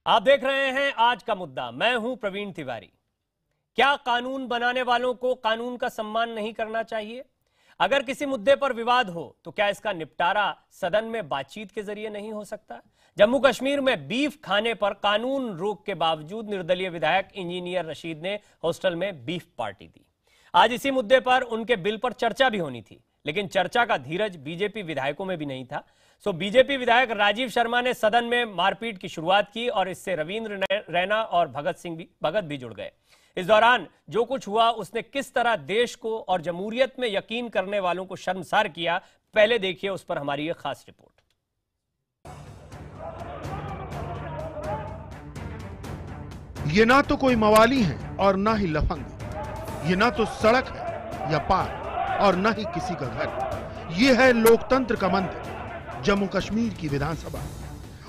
आप देख रहे हैं आज का मुद्दा। मैं हूं प्रवीण तिवारी। क्या कानून बनाने वालों को कानून का सम्मान नहीं करना चाहिए? अगर किसी मुद्दे पर विवाद हो तो क्या इसका निपटारा सदन में बातचीत के जरिए नहीं हो सकता? जम्मू कश्मीर में बीफ खाने पर कानून रोक के बावजूद निर्दलीय विधायक इंजीनियर रशीद ने हॉस्टल में बीफ पार्टी दी। आज इसी मुद्दे पर उनके बिल पर चर्चा भी होनी थी, लेकिन चर्चा का धीरज बीजेपी विधायकों में भी नहीं था। सो बीजेपी विधायक राजीव शर्मा ने सदन में मारपीट की शुरुआत की और इससे रविंद्र रैना और भगत भी जुड़ गए। इस दौरान जो कुछ हुआ उसने किस तरह देश को और जमहूरियत में यकीन करने वालों को शर्मसार किया, पहले देखिए उस पर हमारी यह खास रिपोर्ट। ये ना तो कोई मवाली है और ना ही लफंग, ये ना तो सड़क है या पार्क और ना ही किसी का घर। ये है लोकतंत्र का मंदिर, जम्मू कश्मीर की विधानसभा।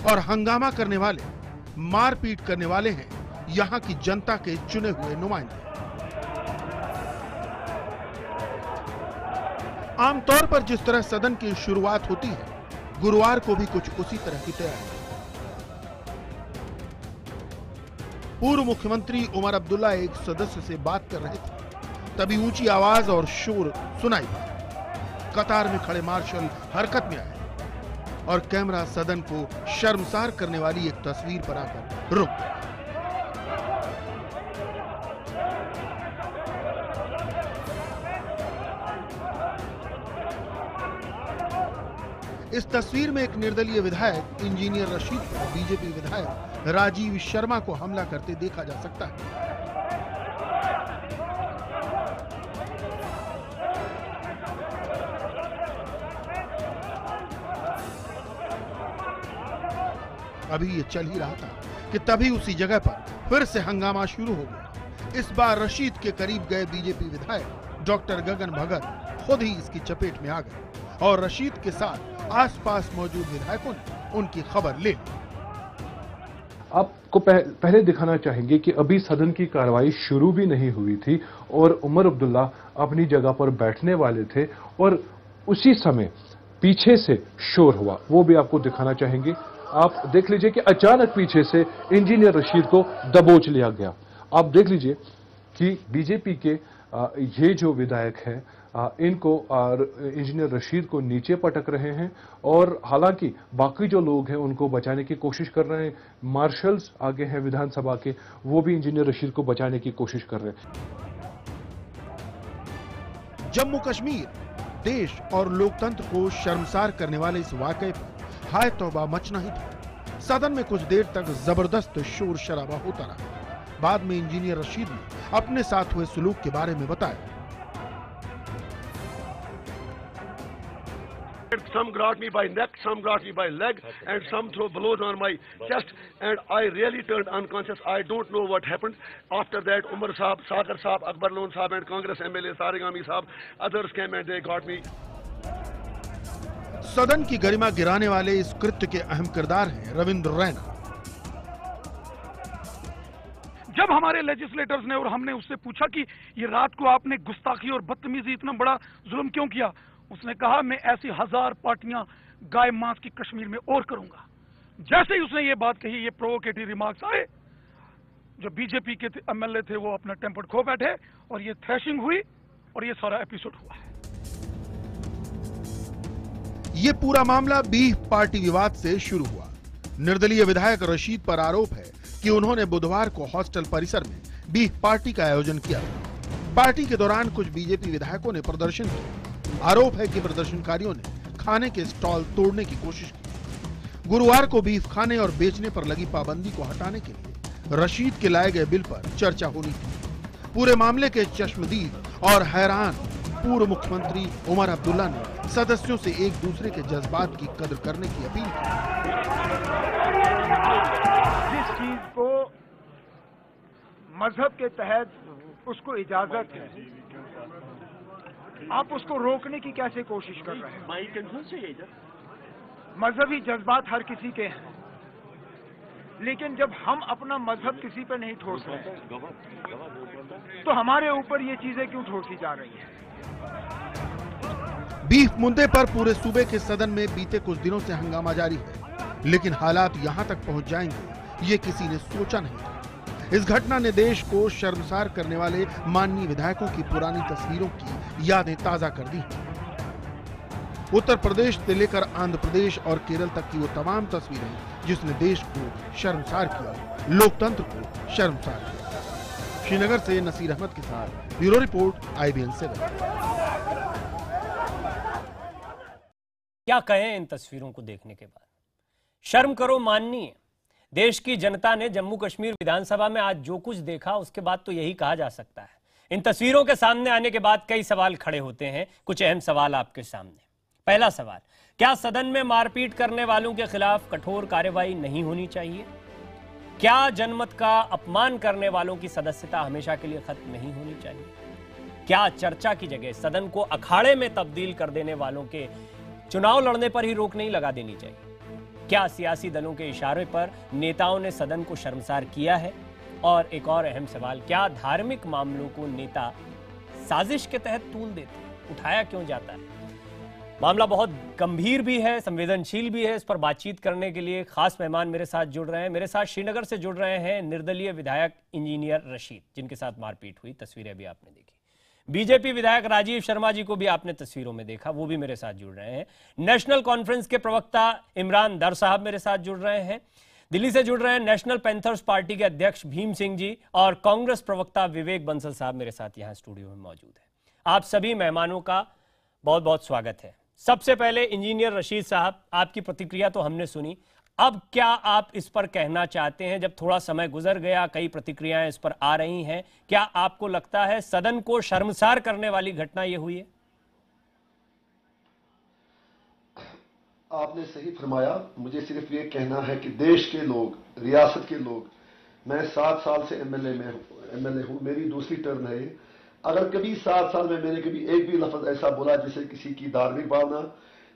और हंगामा करने वाले, मारपीट करने वाले हैं यहां की जनता के चुने हुए नुमाइंदे। आमतौर पर जिस तरह सदन की शुरुआत होती है, गुरुवार को भी कुछ उसी तरह की तैयारी। पूर्व मुख्यमंत्री उमर अब्दुल्ला एक सदस्य से बात कर रहे थे, तभी ऊंची आवाज और शोर सुनाई दिया। कतार में खड़े मार्शल हरकत में आए और कैमरा सदन को शर्मसार करने वाली एक तस्वीर पर आकर रुक गया। इस तस्वीर में एक निर्दलीय विधायक इंजीनियर रशीद को बीजेपी विधायक राजीव शर्मा को हमला करते देखा जा सकता है। अभी ये चल ही रहा था कि तभी उसी जगह पर फिर से हंगामा शुरू हो गया। इस बार रशीद के करीब गए बीजेपी विधायक डॉक्टर गगन भगत खुद ही इसकी चपेट में आ गए और रशीद के साथ आसपास मौजूद विधायकों ने उनकी खबर ले ली। आपको पहले दिखाना चाहेंगे कि अभी सदन की कार्रवाई शुरू भी नहीं हुई थी और उमर अब्दुल्ला अपनी जगह पर बैठने वाले थे और उसी समय पीछे से शोर हुआ, वो भी आपको दिखाना चाहेंगे। आप देख लीजिए कि अचानक पीछे से इंजीनियर रशीद को दबोच लिया गया। आप देख लीजिए कि बीजेपी के ये जो विधायक हैं इनको इंजीनियर रशीद को नीचे पटक रहे हैं और हालांकि बाकी जो लोग हैं उनको बचाने की कोशिश कर रहे हैं। मार्शल्स आगे हैं विधानसभा के, वो भी इंजीनियर रशीद को बचाने की कोशिश कर रहे हैं। जम्मू कश्मीर देश और लोकतंत्र को शर्मसार करने वाले इस वाकये पर हाय तौबा मचना ही था। सदन में कुछ देर तक जबरदस्त शोर शराबा होता रहा। बाद में इंजीनियर रशीद ने अपने साथ हुए सलूक के बारे में बताया। Some grabbed me by neck, some grabbed me by leg, and some threw blows on my chest, and I really turned unconscious. I don't know what happened. After that, Umar Saab, Sagar Saab, Akbar Loan Saab, and Congress MLA Sarigami Saab, others came and they got me. सदन की गरिमा गिराने वाले इस कृत्य के अहम किरदार हैं रविंद्र रैना। जब हमारे लेजिस्लेटर्स ने और हमने उससे पूछा कि ये रात को आपने गुस्ताखी और बदतमीजी इतना बड़ा जुल्म क्यों किया, उसने कहा मैं ऐसी 1000 पार्टियां गाय मांस की कश्मीर में और करूंगा। जैसे ही उसने ये बात कही, ये प्रोवोकेटिव रिमार्क्स आए, जो बीजेपी के एमएलए थे वो अपना टेम्पर खो बैठे और ये थ्रैशिंग हुई और ये सारा एपिसोड हुआ है। ये पूरा मामला बीफ पार्टी विवाद से शुरू हुआ। निर्दलीय विधायक रशीद पर आरोप है कि उन्होंने बुधवार को हॉस्टल परिसर में बीफ पार्टी का आयोजन किया। पार्टी के दौरान कुछ बीजेपी विधायकों ने प्रदर्शन किया। आरोप है कि प्रदर्शनकारियों ने खाने के स्टॉल तोड़ने की कोशिश की। गुरुवार को बीफ खाने और बेचने पर लगी पाबंदी को हटाने के लिए रशीद के लाए गए बिल पर चर्चा होनी थी। पूरे मामले के चश्मदीद और हैरान पूर्व मुख्यमंत्री उमर अब्दुल्ला ने सदस्यों से एक दूसरे के जज्बात की कदर करने की अपील की। जिस चीज को मजहब के तहत उसको इजाजत है, आप उसको रोकने की कैसे कोशिश कर रहे हैं? मजहबी जज्बात हर किसी के हैं, लेकिन जब हम अपना मजहब किसी पे नहीं ठोस रहे तो हमारे ऊपर ये चीजें क्यों ठोसी जा रही हैं? बीफ मुद्दे पर पूरे सूबे के सदन में बीते कुछ दिनों से हंगामा जारी है, लेकिन हालात यहां तक पहुंच जाएंगे ये किसी ने सोचा नहीं था। इस घटना ने देश को शर्मसार करने वाले माननीय विधायकों की पुरानी तस्वीरों की यादें ताजा कर दी। उत्तर प्रदेश से लेकर आंध्र प्रदेश और केरल तक की वो तमाम तस्वीरें जिसने देश को शर्मसार किया, लोकतंत्र को शर्मसार किया। श्रीनगर से नसीर अहमद के साथ ब्यूरो रिपोर्ट, IBN 7। क्या कहें इन तस्वीरों को देखने के बाद? शर्म करो माननीय। देश की जनता ने जम्मू कश्मीर विधानसभा में आज जो कुछ देखा उसके बाद तो यही कहा जा सकता है। इन तस्वीरों के सामने आने के बाद कई सवाल खड़े होते हैं। कुछ अहम सवाल आपके सामने। पहला सवाल, क्या सदन में मारपीट करने वालों के खिलाफ कठोर कार्रवाई नहीं होनी चाहिए? क्या जनमत का अपमान करने वालों की सदस्यता हमेशा के लिए खत्म नहीं होनी चाहिए? क्या चर्चा की जगह सदन को अखाड़े में तब्दील कर देने वालों के चुनाव लड़ने पर ही रोक नहीं लगा देनी चाहिए? क्या सियासी दलों के इशारे पर नेताओं ने सदन को शर्मसार किया है? और एक और अहम सवाल, क्या धार्मिक मामलों को नेता साजिश के तहत तूल देते हैं? उठाया क्यों जाता है? मामला बहुत गंभीर भी है, संवेदनशील भी है। इस पर बातचीत करने के लिए खास मेहमान मेरे साथ जुड़ रहे हैं। मेरे साथ श्रीनगर से जुड़ रहे हैं निर्दलीय विधायक इंजीनियर रशीद, जिनके साथ मारपीट हुई, तस्वीरें भी आपने देखी। बीजेपी विधायक राजीव शर्मा जी को भी आपने तस्वीरों में देखा, वो भी मेरे साथ जुड़ रहे हैं। नेशनल कॉन्फ्रेंस के प्रवक्ता इमरान दर साहब मेरे साथ जुड़ रहे हैं। दिल्ली से जुड़ रहे हैं नेशनल पैंथर्स पार्टी के अध्यक्ष भीम सिंह जी, और कांग्रेस प्रवक्ता विवेक बंसल साहब मेरे साथ यहाँ स्टूडियो में मौजूद है। आप सभी मेहमानों का बहुत बहुत स्वागत है। सबसे पहले इंजीनियर रशीद साहब, आपकी प्रतिक्रिया तो हमने सुनी, अब क्या आप इस पर कहना चाहते हैं? जब थोड़ा समय गुजर गया, कई प्रतिक्रियाएं इस पर आ रही हैं, क्या आपको लगता है सदन को शर्मसार करने वाली घटना ये हुई है? आपने सही फरमाया। मुझे सिर्फ ये कहना है कि देश के लोग, रियासत के लोग, मैं 7 साल से एमएलए हूं, मेरी दूसरी टर्म है। अगर कभी 7 साल में मैंने कभी एक भी लफ्ज ऐसा बोला जिसे किसी की धार्मिक भावना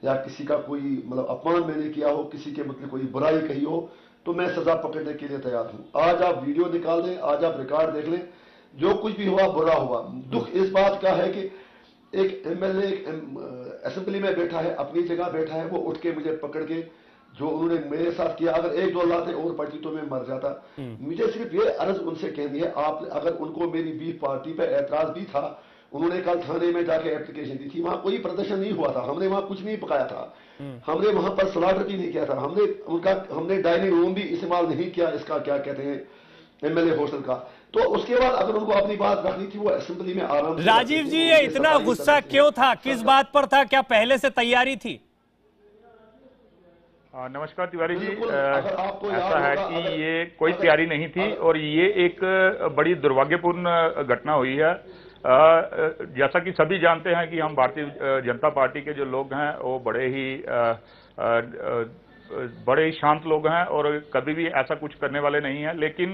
या किसी का कोई मतलब अपमान मैंने किया हो, किसी के मतलब कोई बुराई कही हो, तो मैं सजा पकड़ने के लिए तैयार हूं। आज आप वीडियो निकाल लें, आज आप रिकॉर्ड देख लें, जो कुछ भी हुआ बुरा हुआ। दुख इस बात का है कि एक एमएलए असेंबली में बैठा है, अपनी जगह बैठा है, वो उठ के मुझे पकड़ के जो उन्होंने मेरे साथ किया, अगर 1-2 लाते और पड़ती तो मैं मर जाता। मुझे सिर्फ ये अर्ज उनसे कहनी है, आप अगर उनको मेरी बीफ पार्टी पे एतराज भी था, उन्होंने कल थाने में जाके एप्लीकेशन दी थी, वहां कोई प्रदर्शन नहीं हुआ था, हमने वहां कुछ नहीं पकाया था, हमने वहां पर स्लॉटर भी नहीं किया था, हमने डाइनिंग रूम भी इस्तेमाल नहीं किया, इसका क्या कहते हैं एमएलए हॉस्टल का। तो उसके बाद अगर उनको अपनी बात रखनी थी, वो असेंबली में आराम से। राजीव जी, ये इतना गुस्सा क्यों था? किस बात पर था? क्या पहले से तैयारी थी? नमस्कार तिवारी जी, ऐसा है कि ये कोई तैयारी नहीं थी और ये एक बड़ी दुर्भाग्यपूर्ण घटना हुई है। जैसा कि सभी जानते हैं कि हम भारतीय जनता पार्टी के जो लोग हैं वो बड़े ही शांत लोग हैं और कभी भी ऐसा कुछ करने वाले नहीं हैं, लेकिन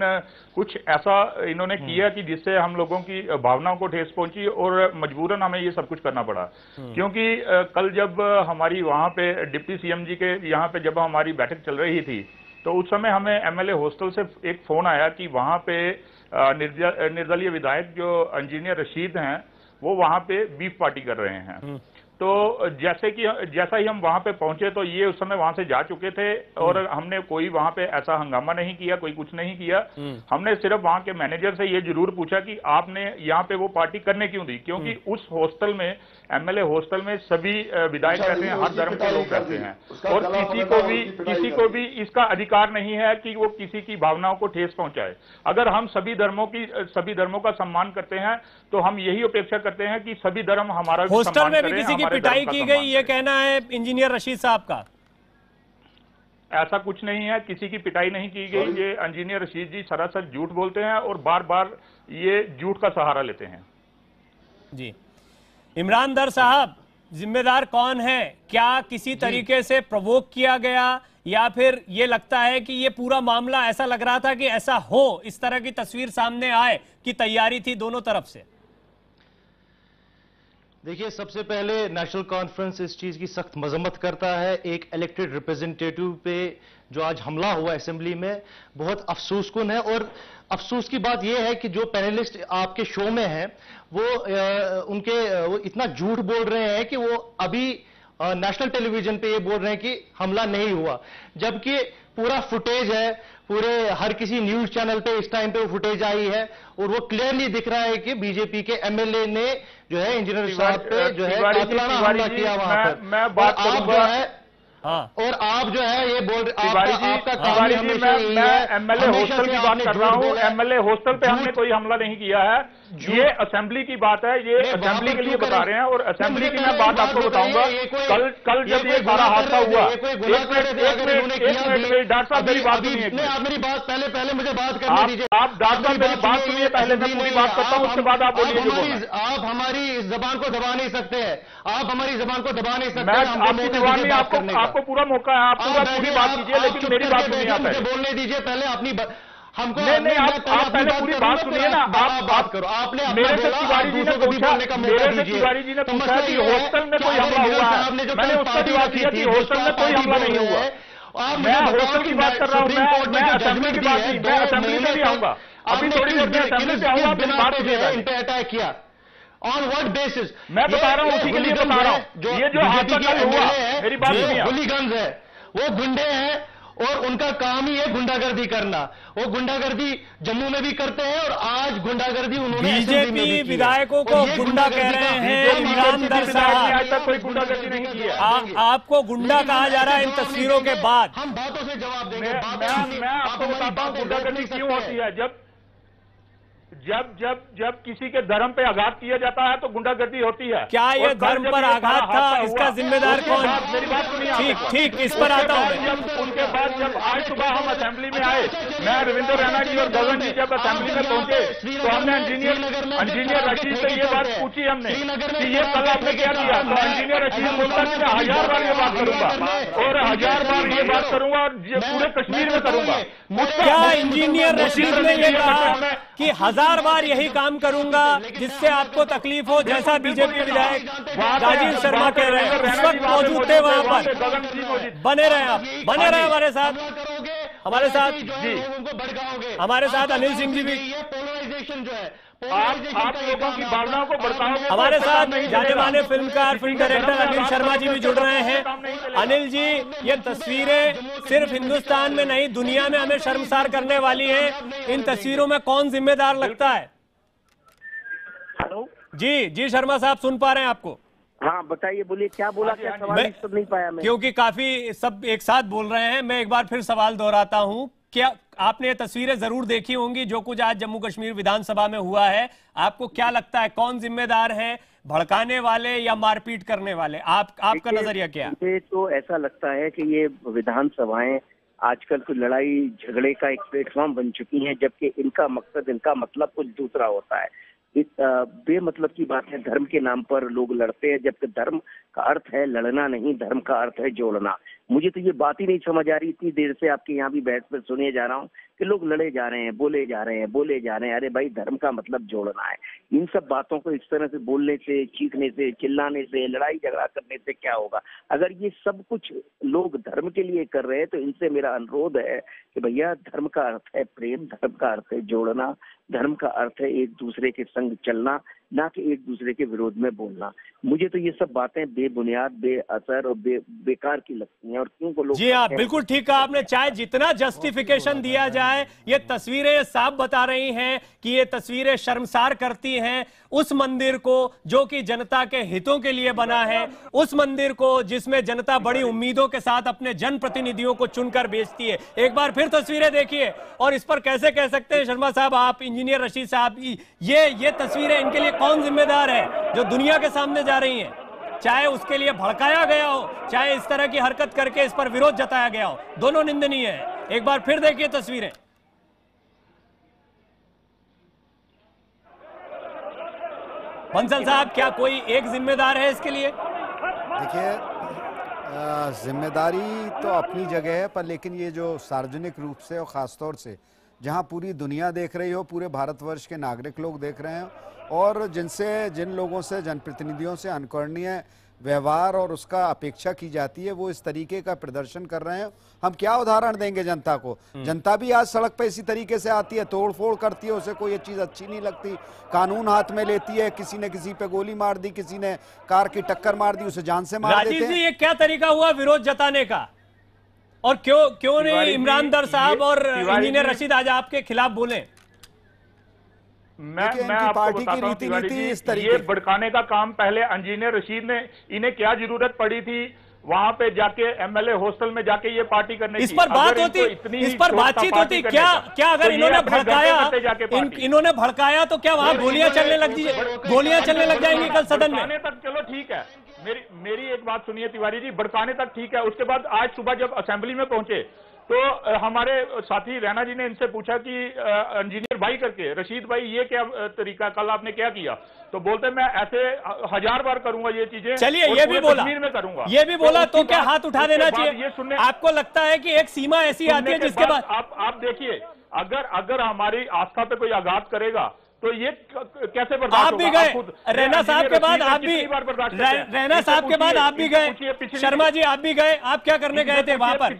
कुछ ऐसा इन्होंने किया कि जिससे हम लोगों की भावनाओं को ठेस पहुंची और मजबूरन हमें ये सब कुछ करना पड़ा। क्योंकि कल जब हमारी वहां पे डिप्टी सीएम जी के यहाँ पे जब हमारी बैठक चल रही थी, तो उस समय हमें एमएलए हॉस्टल से एक फोन आया कि वहां पे निर्दलीय विधायक जो इंजीनियर रशीद हैं वो वहां पे बीफ पार्टी कर रहे हैं। तो जैसा ही हम वहां पे पहुंचे तो ये उस समय वहां से जा चुके थे और हमने कोई वहां पे ऐसा हंगामा नहीं किया, कोई कुछ नहीं किया। हमने सिर्फ वहां के मैनेजर से ये जरूर पूछा कि आपने यहाँ पे वो पार्टी करने क्यों दी, क्योंकि उस हॉस्टल में, एमएलए हॉस्टल में सभी विधायक रहते हैं, हर धर्म के लोग रहते हैं और किसी को भी इसका अधिकार नहीं है कि वो किसी की भावनाओं को ठेस पहुंचाए। अगर हम सभी धर्मों का सम्मान करते हैं तो हम यही अपेक्षा करते हैं कि सभी धर्म हमारा हॉस्टल में भी किसी की पिटाई की गई, ये कहना है इंजीनियर रशीद साहब का। ऐसा कुछ नहीं है, किसी की पिटाई नहीं की गई। ये इंजीनियर रशीद जी सरासर झूठ बोलते हैं और बार बार ये झूठ का सहारा लेते हैं। जी, इमरान दर साहब, जिम्मेदार कौन है? क्या किसी तरीके से प्रोवोक किया गया या फिर ये लगता है कि ये पूरा मामला ऐसा लग रहा था कि ऐसा हो, इस तरह की तस्वीर सामने आए कि तैयारी थी दोनों तरफ से? देखिए, सबसे पहले नेशनल कॉन्फ्रेंस इस चीज की सख्त मजम्मत करता है। एक इलेक्टेड रिप्रेजेंटेटिव पे जो आज हमला हुआ असेंबली में, बहुत अफसोसकुन है। और अफसोस की बात यह है कि जो पैनलिस्ट आपके शो में हैं वो इतना झूठ बोल रहे हैं कि वो अभी नेशनल टेलीविजन पे ये बोल रहे हैं कि हमला नहीं हुआ, जबकि पूरा फुटेज है, पूरे हर किसी न्यूज चैनल पे इस टाइम पे वो फुटेज आई है और वो क्लियरली दिख रहा है कि बीजेपी के एमएलए ने जो है इंजीनियर साहब पे जो है कातिलाना हमला किया वहां पर। मैं बात करूंगा। हाँ। और आप जो है ये बोल तिवारी जी, मैं एमएलए हॉस्टल की बात कर रहा हूँ। एमएलए हॉस्टल पे हमने कोई हमला नहीं किया है, ये असेंबली की बात है, ये असेंबली के लिए बता रहे हैं। और असेंबली की मैं बात आपको बताऊंगा, कल जब ये सारा हादसा हुआ, एक मिनट डॉक्टर साहब मेरी बात सुनिए। आप मेरी बात पहले मुझे बात करने दीजिए। आप डॉक्टर साहब मेरी बात सुनिए, पहले मैं पूरी बात करता हूँ, उसके बाद आप बोलिए। आप हमारी जबान को दबा नहीं सकते हैं, आप हमारी जबान को दबा नहीं सकते। मैं आपकी जबान में आपको पूरा मौका है, आप पूरी बात कीजिए, लेकिन मेरी बात सुनिए। आप बोलने दीजिए पहले अपनी हमको। नहीं, आप पहले पूरी बात सुनिए ना। आप बात करो। आपने मेरे से तिवारी जी ने पूछा, तिवारी जी ने पूछा कि हॉस्टल में कोई हमला हुआ है, मैंने उसका जवाब दिया कि हॉस्टल में कोई हमला नहीं हुआ। मैं हॉस्टल की बात कर रहा हूँ, मैं असेंबली की बात नहीं, मैं असेंबली में भी आऊंगा, अभी थोड़ी देर में असेंबली से आऊंगा, मेरी बात सुनिएगा। इन पे अटैक किया ऑन व्हाट बेसिस? मैं बता रहा हूँ, उसी के लिए बता रहा हूँ। ये जो हादसा कल हुआ, मेरी बात सुनिए। हुलीगन्स है, वो गुंडे हैं और उनका काम ही है गुंडागर्दी करना। वो गुंडागर्दी जम्मू में भी करते हैं और आज गुंडागर्दी उन्होंने बीजेपी विधायकों को गुंडा कह रहे हैं। इमरान दर साहब, आज तक कोई गुंडागर्दी नहीं की है। आपको गुंडा कहा जा रहा है इन तस्वीरों के बाद। हम बातों से जवाब देंगे। मैं आपको बताता हूँ गुंडागर्दी क्यों होती है। जब किसी के धर्म पे आघात किया जाता है तो गुंडागर्दी होती है। क्या ये धर्म पर आघात था? इसका जिम्मेदार कौन? मेरी बात सुनिए। ठीक, इस पर आता हूँ मैं। उनके बाद जब आज सुबह हम असेंबली में आए, मैं रविंद्र रैना जी और गगन जी जब असेंबली में पहुंचे तो हमने इंजीनियर रशीद से ये बात पूछी हमने कि ये कल आपने क्या किया। तो इंजीनियर रशीद बोलता कि मैं 1000 बार ये बात करूंगा और 1000 बार ये बात करूंगा और पूरे कश्मीर में करूंगा। क्या इंजीनियर रशीद ने ये कहा कि 1000 बार यही काम करूंगा जिससे आपको तकलीफ हो, जैसा बीजेपी विधायक राजीव शर्मा कह रहे हैं? उस वक्त मौजूद थे वहां पर। बने रहे आप, बने रहे हमारे साथ हमारे साथ अनिल सिंह जी भी आप लोगों की भावनाओं को भड़काओगे। हमारे साथ जाने माने फिल्मकार, फिल्म डायरेक्टर अनिल शर्मा जी भी जुड़ रहे हैं। अनिल जी, ये तस्वीरें सिर्फ हिंदुस्तान में नहीं दुनिया में हमें शर्मसार करने वाली हैं। इन तस्वीरों में कौन जिम्मेदार लगता है? हेलो जी शर्मा साहब, सुन पा रहे हैं आपको? हाँ बताइए, बोलिए क्या बोला, क्या सवाल सुन नहीं पाया मैं, क्योंकि काफी सब एक साथ बोल रहे हैं। मैं एक बार फिर सवाल दोहराता हूं। क्या आपने ये तस्वीरें जरूर देखी होंगी जो कुछ आज जम्मू कश्मीर विधानसभा में हुआ है? आपको क्या लगता है कौन जिम्मेदार है, भड़काने वाले या मारपीट करने वाले? आपका नजरिया क्या है? मुझे तो ऐसा लगता है कि ये विधानसभाएं आजकल तो लड़ाई झगड़े का एक प्लेटफॉर्म बन चुकी हैं, जबकि इनका मकसद, इनका मतलब कुछ दूसरा होता है। बेमतलब की बात है, धर्म के नाम पर लोग लड़ते हैं, जबकि धर्म का अर्थ है लड़ना नहीं, धर्म का अर्थ है जोड़ना। मुझे तो ये बात ही नहीं समझ आ रही, इतनी देर से आपके यहाँ भी बहस पर सुने जा रहा हूँ कि लोग लड़े जा रहे हैं, बोले जा रहे हैं। अरे भाई, धर्म का मतलब जोड़ना है। इन सब बातों को इस तरह से बोलने से, चीखने से, चिल्लाने से, लड़ाई झगड़ा करने से क्या होगा? अगर ये सब कुछ लोग धर्म के लिए कर रहे हैं तो इनसे मेरा अनुरोध है कि भैया, धर्म का अर्थ है प्रेम, धर्म का अर्थ है जोड़ना, धर्म का अर्थ है एक दूसरे के संग चलना, ना कि एक दूसरे के विरोध में बोलना। मुझे तो ये सब बातें बेबुनियाद, बेअसर और बेकार की लगती हैं। और क्यों को लोग, जी हाँ, बिल्कुल ठीक कहा आपने। चाहे जितना जस्टिफिकेशन दिया जाए, ये तस्वीरें साफ बता रही हैं कि ये तस्वीरें शर्मसार करती हैं उस मंदिर को जो कि जनता के हितों के लिए बना है, उस मंदिर को जिसमें जनता बड़ी उम्मीदों के साथ अपने जनप्रतिनिधियों को चुनकर भेजती है। एक बार फिर तस्वीरें देखिए और इस पर कैसे कह सकते हैं शर्मा साहब, आप, इंजीनियर रशीद साहब, ये तस्वीरें इनके लिए कौन जिम्मेदार है जो दुनिया के सामने जा रही हैं? चाहे उसके लिए भड़काया गया हो, चाहे इस तरह की हरकत करके इस पर विरोध जताया गया हो, दोनों निंदनीय है। एक बार फिर देखिए तस्वीरें। बंसल साहब, क्या कोई एक जिम्मेदार है इसके लिए? देखिए, जिम्मेदारी तो अपनी जगह है, पर लेकिन ये जो सार्वजनिक रूप से और ख़ासतौर से जहां पूरी दुनिया देख रही हो, पूरे भारतवर्ष के नागरिक लोग देख रहे हैं और जिन लोगों से, जनप्रतिनिधियों से अनुकरणीय व्यवहार और उसका अपेक्षा की जाती है, वो इस तरीके का प्रदर्शन कर रहे हैं। हम क्या उदाहरण देंगे जनता को? जनता भी आज सड़क पे इसी तरीके से आती है, तोड़ फोड़ करती है, उसे कोई ये चीज अच्छी नहीं लगती, कानून हाथ में लेती है। किसी ने किसी पे गोली मार दी, किसी ने कार की टक्कर मार दी, उसे जान से मार देते हैं। राजीव जी, ये क्या तरीका हुआ विरोध जताने का? और क्यों नहीं इमरान दर साहब और इंजीनियर जी, रशीद आज आपके खिलाफ बोले? मैं आपको बताता हूं तिवारी जी, ये भड़काने का काम पहले इंजीनियर रशीद ने, इन्हें क्या जरूरत पड़ी थी वहां पे जाके एमएलए हॉस्टल में जाके ये पार्टी करने की? इस पर बात होती, इस पर बातचीत होती, क्या अगर इन्होंने भड़काया, इन्होंने भड़काया तो क्या वहां गोलियां चलने लग जाएंगी कल सदन में? तक चलो ठीक है, मेरी एक बात सुनिए तिवारी जी, भड़काने तक ठीक है। उसके बाद आज सुबह जब असेंबली में पहुंचे तो हमारे साथी रैना जी ने इनसे पूछा कि इंजीनियर भाई करके, रशीद भाई ये क्या तरीका, कल आपने क्या किया? तो बोलते मैं ऐसे 1000 बार करूंगा ये चीजें। चलिए ये भी बोला, में करूंगा, ये भी बोला, तो क्या हाथ उठा देना चाहिए? ये सुनने, आपको लगता है कि एक सीमा ऐसी आती है जिसके बाद आप देखिए, अगर हमारी आस्था पे कोई आघात करेगा तो ये कैसे बर्दाश्त आप भी गए रैना साहब के बाद, आप भी रैना साहब के बाद आप भी गए, शर्मा जी आप भी गए, आप क्या करने गए थे वहां पर?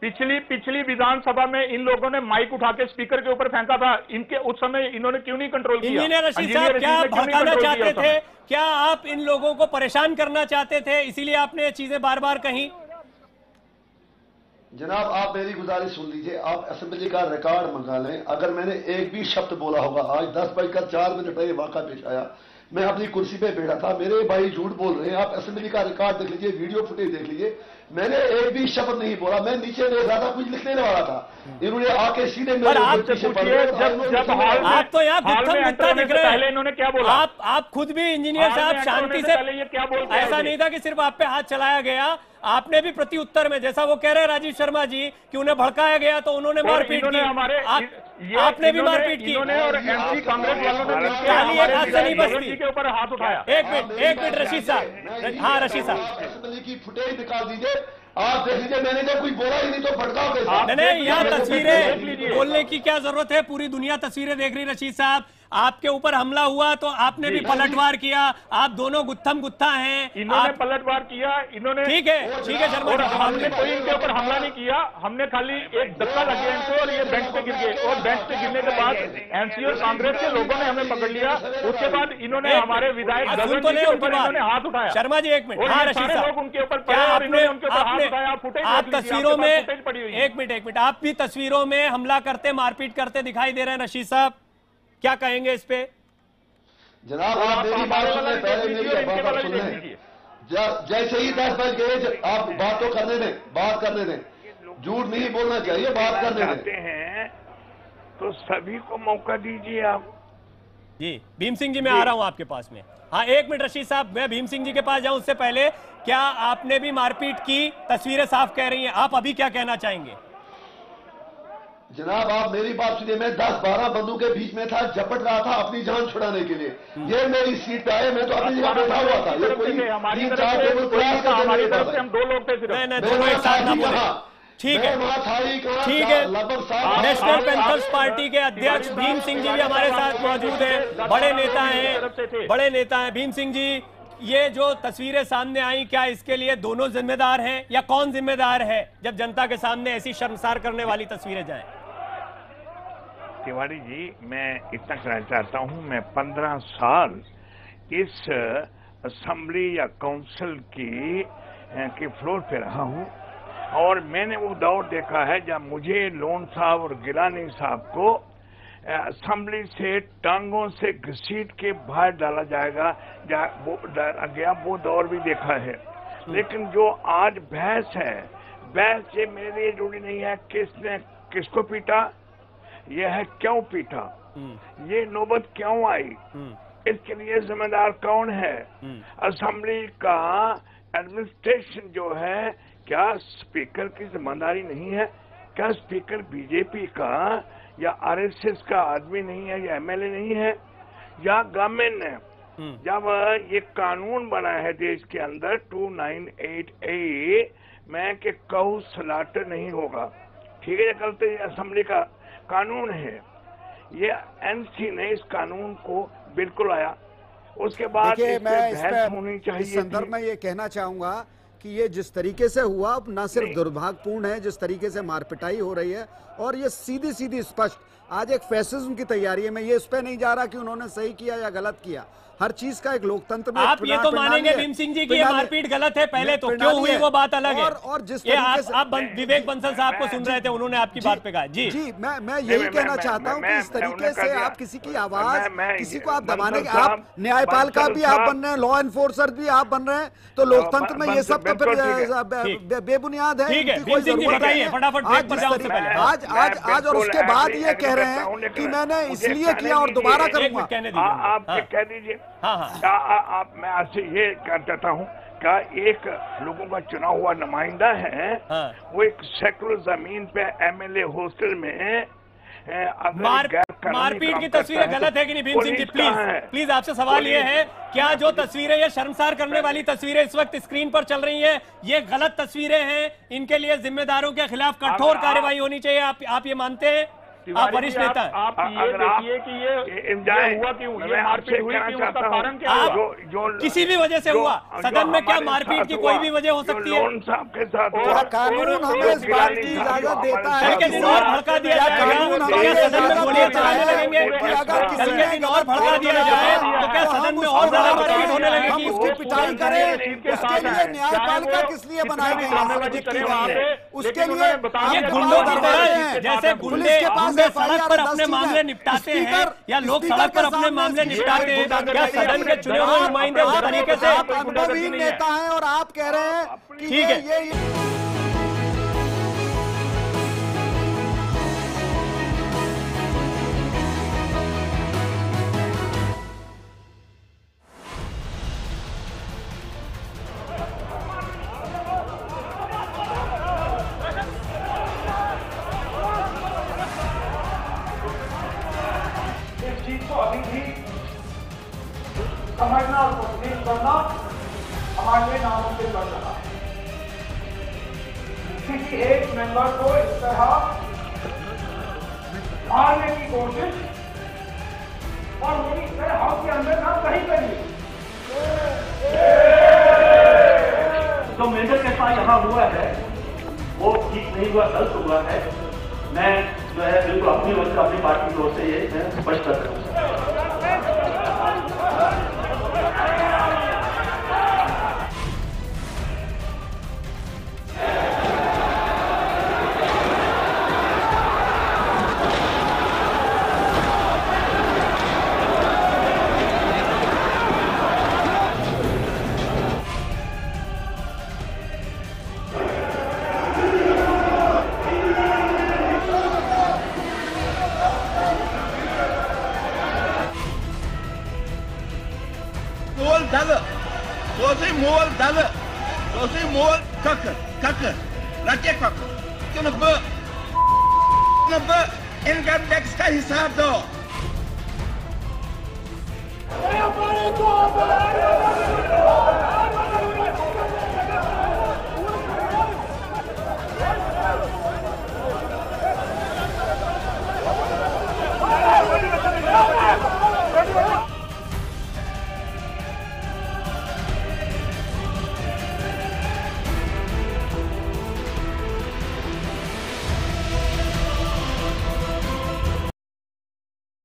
पिछली विधानसभा में इन लोगों ने माइक उठा के स्पीकर के ऊपर फेंका था, इनके उस समय इन्होंने क्यों नहीं कंट्रोल किया? इंजीनियर रशीद साहब, क्या आप भड़काना चाहते थे? क्या आप इन लोगों को परेशान करना चाहते थे, इसीलिए आपने ये चीजें बार बार कही? जनाब आप मेरी गुजारिश सुन लीजिए, आप असेंबली का रिकॉर्ड मंगा लें। अगर मैंने एक भी शब्द बोला होगा, आज 10:04 पर यह वाक़ा पेश आया, मैं अपनी कुर्सी पे बैठा था, मेरे भाई झूठ बोल रहे हैं, आप असेंबली का रिकॉर्ड देख लीजिए, वीडियो फुटेज देख लीजिए, मैंने एक भी शब्द नहीं बोला, मैं नीचे देख रहा था, कुछ लिखने वाला था, इन्होंने आके सीधे मेरे आपसे पूछिए, जब आप तो यहाँ गुत्था दिख रहे हैं, पहले इन्होंने क्या बोला? आप खुद भी इंजीनियर साहब शांति से, ये क्या बोलते? ऐसा नहीं था कि सिर्फ आप पे हाथ चलाया गया, आपने भी प्रति उत्तर में, जैसा वो कह रहे हैं राजीव शर्मा जी कि उन्हें भड़काया गया तो उन्होंने मारपीट की, आपने भी मारपीट की, और एमसी कांग्रेस वालों ने खाली एक हाथ से नहीं बचती के ऊपर हाथ उठाया। एक मिनट रशीद साहब, हाँ रशीद साहब, असेंबली की फुटेज निकाल दीजिए, आप देख लीजिए, मैंने जब कुछ बोला ही नहीं तो भड़काओ कैसे? नहीं, यहाँ तस्वीरें बोलने की क्या जरूरत है, पूरी दुनिया तस्वीरें देख रही। रशीद साहब, आपके ऊपर हमला हुआ तो आपने भी पलटवार किया, आप दोनों गुत्थम गुत्था हैं। इन्होंने पलटवार किया, इन्होंने, ठीक है शर्मा जी, हमने कोई इनके ऊपर हमला नहीं किया, हमने खाली एक धक्का लग गया इनको और ये बेंच पे गिर गए, और बेंच पे गिरने के बाद एनसी और कांग्रेस के लोगों ने हमें पकड़ लिया, उसके बाद इन्होंने हमारे विधायक के ऊपर इन्होंने हाथ उठाया। शर्मा जी एक मिनट, हाँ रशीद साहब, लोग उनके ऊपर पड़े और इन्होंने उनके ऊपर हाथ उठाया। आप तस्वीरों में, एक मिनट, आप भी तस्वीरों में हमला करते, मारपीट करते दिखाई दे रहे हैं रशीद साहब, क्या कहेंगे इस पे? जनाब आप मेरी बात सुने, पहले मेरी बात सुन लें, जैसे ही 10 बज गए आप बात तो करने दें, बात करने दें, झूठ नहीं बोलना चाहिए, बात करने दें, तो सभी को मौका दीजिए आप। जी भीम सिंह जी, मैं आ रहा हूं आपके पास में। हाँ एक मिनट रशीद साहब, मैं भीम सिंह जी के पास जाऊं उससे पहले, क्या आपने भी मारपीट की? तस्वीरें साफ कह रही हैं, आप अभी क्या कहना चाहेंगे? जनाब आप मेरी बात सुनिए, मैं 10-12 बंदों के बीच में था, झपट रहा था अपनी जान छुड़ाने के लिए, ये मेरी सीट पे आए, मैं तो अपनी जगह बैठा हुआ था, ये कोई 3-4 टेबल क्रॉस कर, हम 2 लोग थे सिर्फ, दोनों एक साथ ना बोले, ठीक है ठीक है। नेशनल पैंथर्स पार्टी के अध्यक्ष भीम सिंह जी भी हमारे साथ मौजूद हैं, बड़े नेता हैं भीम सिंह जी। ये जो तस्वीरें सामने आई, क्या इसके लिए दोनों जिम्मेदार हैं या कौन जिम्मेदार है जब जनता के सामने ऐसी शर्मसार करने वाली तस्वीरें जाएं? तिवारी जी, मैं इतना कहना चाहता हूं, मैं 15 साल इस असेंबली या काउंसिल के फ्लोर पे रहा हूं, और मैंने वो दौर देखा है जब मुझे लोन साहब और गिलानी साहब को असेंबली से टांगों से घसीट के बाहर डाला जाएगा, वो दौर भी देखा है। लेकिन जो आज बहस है, बहस से मेरे लिए जुड़ी नहीं है किसने किसको पीटा, यह है क्यों पीटा, ये नौबत क्यों आई, इसके लिए जिम्मेदार कौन है। असेंबली का एडमिनिस्ट्रेशन जो है, क्या स्पीकर की जिम्मेदारी नहीं है? क्या स्पीकर बीजेपी का या आरएसएस का आदमी नहीं है, या एमएलए नहीं है, या गवर्नमेंट ने जब ये कानून बना है देश के अंदर 298A में कि गौ स्लॉटर नहीं होगा, ठीक है, कल तो असेंबली का कानून है, ये एनसी ने इस कानून को बिल्कुल आया, उसके बाद बहस होनी चाहिए। इस संदर्भ में ये कहना चाहूंगा कि ये जिस तरीके से हुआ न सिर्फ दुर्भाग्यपूर्ण है, जिस तरीके से मारपिटाई हो रही है, और ये सीधी स्पष्ट आज एक फैसिज्म की तैयारी है। मैं ये इस पे नहीं जा रहा कि उन्होंने सही किया या गलत किया, हर चीज का एक लोकतंत्र में आप ये तो मानेंगे भीम सिंह जी की ये मारपीट गलत है, पहले तो क्यों हुई वो बात अलग है। और जिस ये आप विवेक बंसल साहब को सुन रहे थे, उन्होंने आपकी बात पे कहा। जी जी, मैं यही कहना चाहता हूं कि इस तरीके से आप किसी की आवाज, किसी को आप दबाने के, आप न्यायपालिका भी आप बन रहे हैं, लॉ एनफोर्सर भी आप बन रहे हैं, तो लोकतंत्र में ये सब तो फिर बेबुनियाद है। ठीक है, भीम सिंह जी बताइए फटाफट। आज और उसके बाद ये कह रहे हैं कि मैंने इसलिए किया और दोबारा करूंगा। आप कह दीजिए। आप मैं आपसे ये कहना चाहता हूँ, क्या एक लोगों का चुना हुआ नुमाइंदा है, वो एक सेकुलर जमीन पे एमएलए हॉस्टल में मारपीट की तस्वीरें गलत है कि नहीं? भीम सिंह जी प्लीज आपसे सवाल ये है, क्या जो तस्वीरें ये शर्मसार करने वाली तस्वीरें इस वक्त स्क्रीन पर चल रही हैं, ये गलत तस्वीरें हैं, इनके लिए जिम्मेदारों के खिलाफ कठोर कार्रवाई होनी चाहिए, आप ये मानते हैं? आप वरिष्ठ नेता हैं। आप ये देखिए कि ये हुआ क्यों, ये मारपीट हुई क्यों, उसका कारण क्या हुआ? जो किसी भी वजह से हुआ, सदन में क्या मारपीट की कोई भी वजह हो सकती है? क्या कानून हमें इस बात की इजाजत देता है? दिन और भड़का दिया जाएगा क्या सदन में गोलियां चलाने लगेंगे? कल के दिन और भड़का दिया जाए तो क्या सदन में और ज्यादा मारपीट होने लगेगी? उसकी पिटाई करें, उसके लिए न्यायपालिका किस लिए बनाई गई? उसके लिए ये गुंडों की तरह, जैसे गुंडे सड़क पर अपने मामले निपटाते हैं या लोग सड़क पर अपने मामले निपटाते हैं, क्या सदन के चुने हुए नुमाइंदे उस तरीके से? आप अनुभवी नेता हैं और आप कह रहे हैं कि ठीक है। अभी भी समझना और तस्दीक करना हमारे लिए नामुमकिन बन रहा है। किसी एक मेंबर को इस तरह मारने की कोशिश, और वो भी मेरे हाउस के अंदर ना कहीं पे नहीं। जो मेजर के साथ यहाँ हुआ है वो ठीक नहीं हुआ, गलत हुआ है। मैं जो है बिल्कुल अपनी ओर से, अपनी पार्टी की ओर से ये मैं स्पष्ट कर रहा हूँ। इनकम टैक्स का हिसाब दो।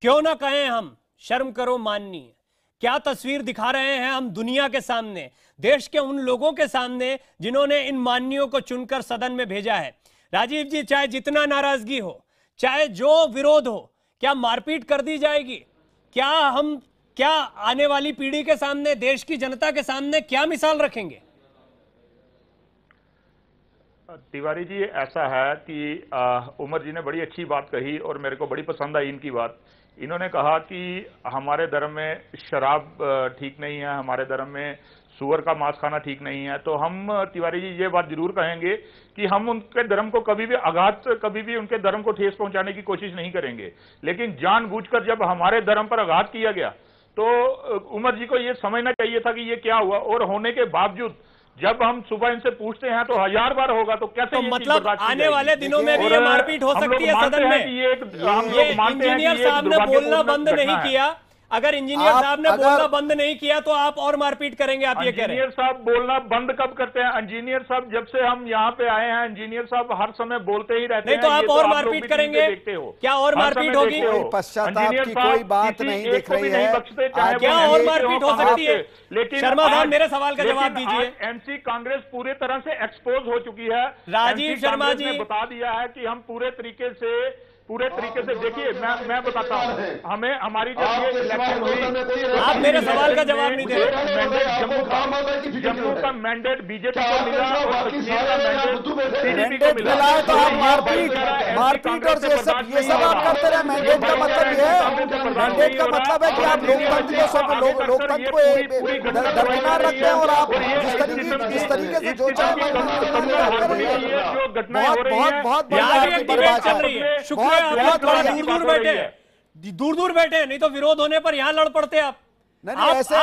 क्यों ना कहें हम, शर्म करो माननीय, क्या तस्वीर दिखा रहे हैं हम दुनिया के सामने, देश के उन लोगों के सामने जिन्होंने इन माननीयों को चुनकर सदन में भेजा है। राजीव जी, चाहे जितना नाराजगी हो, चाहे जो विरोध हो, क्या मारपीट कर दी जाएगी? क्या आने वाली पीढ़ी के सामने, देश की जनता के सामने क्या मिसाल रखेंगे? तिवारी जी, ऐसा है कि उमर जी ने बड़ी अच्छी बात कही और मेरे को बड़ी पसंद आई इनकी बात। इन्होंने कहा कि हमारे धर्म में शराब ठीक नहीं है, हमारे धर्म में सुअर का मांस खाना ठीक नहीं है। तो हम तिवारी जी ये बात जरूर कहेंगे कि हम उनके धर्म को कभी भी उनके धर्म को ठेस पहुंचाने की कोशिश नहीं करेंगे। लेकिन जानबूझकर जब हमारे धर्म पर आघात किया गया तो उमर जी को ये समझना चाहिए था कि ये क्या हुआ। और होने के बावजूद जब हम सुबह इनसे पूछते हैं तो 1000 बार होगा, तो कैसे तो मतलब आने वाले दिनों में भी ये मारपीट हो सकती है सदन में? ये इंजीनियर साहब ने बोलना बंद नहीं किया, अगर इंजीनियर साहब ने बोलना बंद नहीं किया तो आप और मारपीट करेंगे, आप ये कह रहे हैं? इंजीनियर साहब बोलना बंद कब करते हैं? इंजीनियर साहब जब से हम यहाँ पे आए हैं, इंजीनियर साहब हर समय बोलते ही रहते हैं। नहीं तो आप और मारपीट करेंगे? क्या और मारपीट होगी? पश्चाताप की कोई बात नहीं दिख रही है। क्या और मारपीट हो सकती है? लेकिन शर्मा साहब मेरे सवाल का जवाब दीजिए। एनसी कांग्रेस पूरी तरह से एक्सपोज हो चुकी है। राजीव शर्मा जी ने बता दिया है कि हम पूरे तरीके से देखिए, मैं बताता हूँ, हमें हमारी जब ये इलेक्शन हुई, आप मेरे सवाल का जवाब नहीं दे रहे। जम्मू का मैंडेट बीजेपी को मिला और कश्मीर का मैंडेट मैंडेट मिला है तो आप मारपीट और ये सब आप करते रहे। मैंडेट का मतलब ये है, मैंडेट का मतलब है कि आप लोकतंत्र को दरकिनार रखते हैं और आप जिस तरीके से जो चाहे शुक्रिया, दूर दूर बैठे, नहीं तो विरोध होने पर यहाँ लड़ पड़ते आप। ऐसे